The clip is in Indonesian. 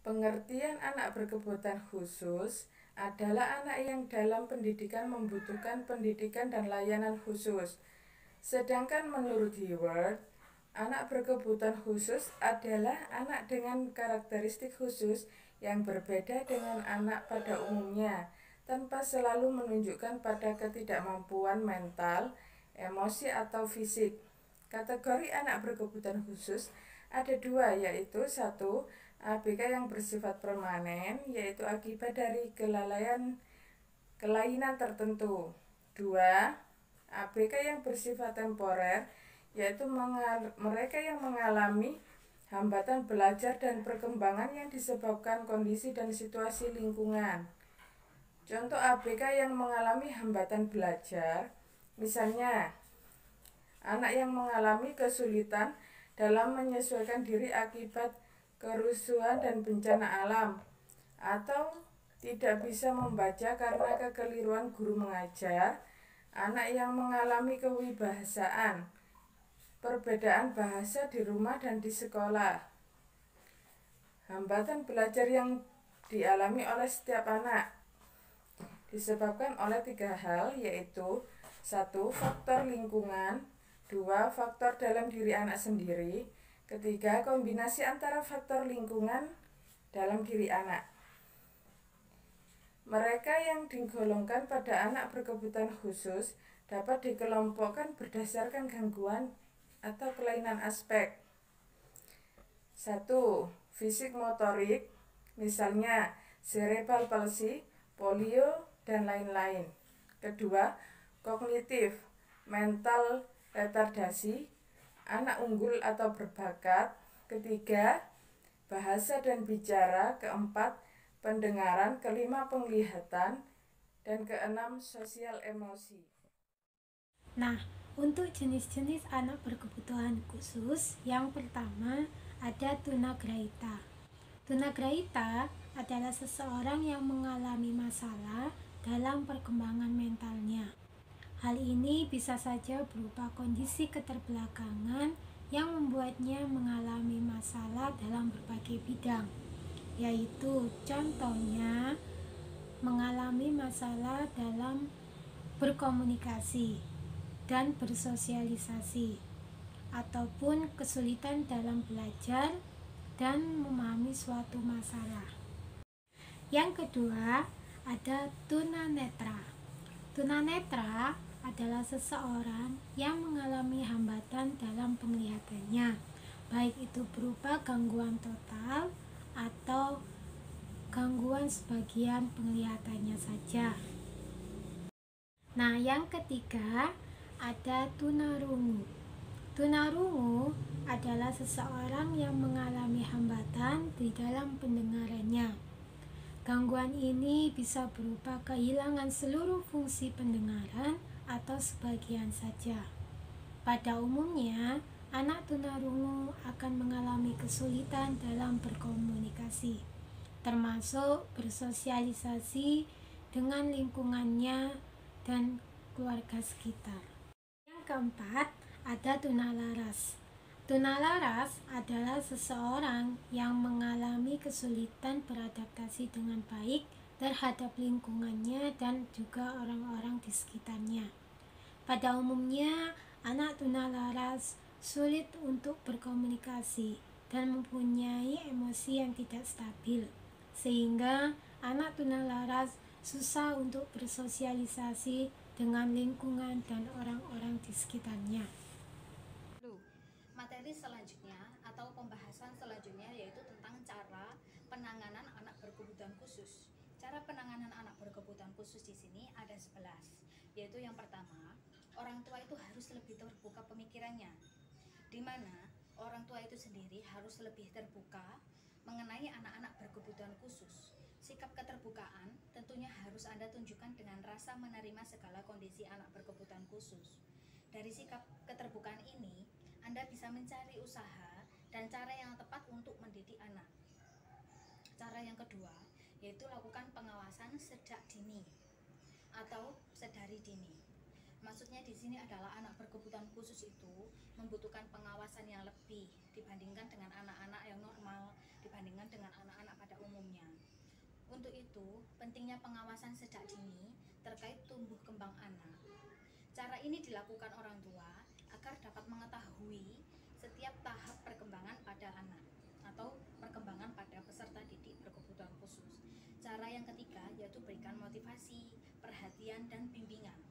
Pengertian anak berkebutuhan khusus adalah anak yang dalam pendidikan membutuhkan pendidikan dan layanan khusus. Sedangkan menurut Hayward, anak berkebutuhan khusus adalah anak dengan karakteristik khusus yang berbeda dengan anak pada umumnya, tanpa selalu menunjukkan pada ketidakmampuan mental, emosi, atau fisik. Kategori anak berkebutuhan khusus ada dua, yaitu satu, ABK yang bersifat permanen, yaitu akibat dari kelainan tertentu. Dua, ABK yang bersifat temporer, yaitu mereka yang mengalami hambatan belajar dan perkembangan yang disebabkan kondisi dan situasi lingkungan. Contoh ABK yang mengalami hambatan belajar, misalnya anak yang mengalami kesulitan dalam menyesuaikan diri akibat kerusuhan dan bencana alam, atau tidak bisa membaca karena kekeliruan guru mengajar, anak yang mengalami kewibahasaan, perbedaan bahasa di rumah dan di sekolah. Hambatan belajar yang dialami oleh setiap anak disebabkan oleh tiga hal, yaitu satu, faktor lingkungan, dua, faktor dalam diri anak sendiri, ketiga, kombinasi antara faktor lingkungan dalam diri anak. Mereka yang digolongkan pada anak berkebutuhan khusus dapat dikelompokkan berdasarkan gangguan atau kelainan aspek. Satu, fisik motorik, misalnya cerebral palsy, polio, dan lain-lain. Kedua, kognitif, mental retardasi, anak unggul atau berbakat. Ketiga, bahasa dan bicara. Keempat, pendengaran. Kelima, penglihatan. Dan keenam, sosial emosi. Nah, untuk jenis-jenis anak berkebutuhan khusus, yang pertama ada tunagrahita. Tunagrahita adalah seseorang yang mengalami masalah dalam perkembangan mentalnya. Hal ini bisa saja berupa kondisi keterbelakangan yang membuatnya mengalami masalah dalam berbagai bidang, yaitu contohnya mengalami masalah dalam berkomunikasi dan bersosialisasi, ataupun kesulitan dalam belajar dan memahami suatu masalah. Yang kedua, ada tunanetra. Tunanetra adalah seseorang yang mengalami hambatan dalam penglihatannya, baik itu berupa gangguan total atau gangguan sebagian penglihatannya saja. Nah, yang ketiga ada tunarungu. Tunarungu adalah seseorang yang mengalami hambatan di dalam pendengarannya. Gangguan ini bisa berupa kehilangan seluruh fungsi pendengaran atau sebagian saja. Pada umumnya, anak tunarungu akan mengalami kesulitan dalam berkomunikasi, termasuk bersosialisasi dengan lingkungannya dan keluarga sekitar. Yang keempat, ada tunalaras. Tunalaras adalah seseorang yang mengalami kesulitan beradaptasi dengan baik terhadap lingkungannya dan juga orang-orang di sekitarnya. Pada umumnya, anak tunalaras sulit untuk berkomunikasi dan mempunyai emosi yang tidak stabil, sehingga anak tunalaras susah untuk bersosialisasi dengan lingkungan dan orang-orang di sekitarnya. Materi selanjutnya atau pembahasan selanjutnya yaitu tentang cara penanganan anak berkebutuhan khusus. Cara penanganan anak berkebutuhan khusus di sini ada 11, yaitu yang pertama, orang tua itu harus lebih terbuka pemikirannya, di mana orang tua itu sendiri harus lebih terbuka mengenai anak-anak berkebutuhan khusus. Sikap keterbukaan tentunya harus Anda tunjukkan dengan rasa menerima segala kondisi anak berkebutuhan khusus. Dari sikap keterbukaan ini, Anda bisa mencari usaha dan cara yang tepat untuk mendidik anak. Cara yang kedua, yaitu lakukan pengawasan sejak dini atau sedari dini. Maksudnya di sini adalah anak berkebutuhan khusus itu membutuhkan pengawasan yang lebih dibandingkan dengan anak-anak yang normal, dibandingkan dengan anak-anak pada umumnya. Untuk itu, pentingnya pengawasan sejak dini terkait tumbuh kembang anak. Cara ini dilakukan orang tua agar dapat mengetahui setiap tahap perkembangan pada anak atau perkembangan pada peserta didik berkebutuhan khusus. Cara yang ketiga yaitu berikan motivasi, perhatian, dan bimbingan.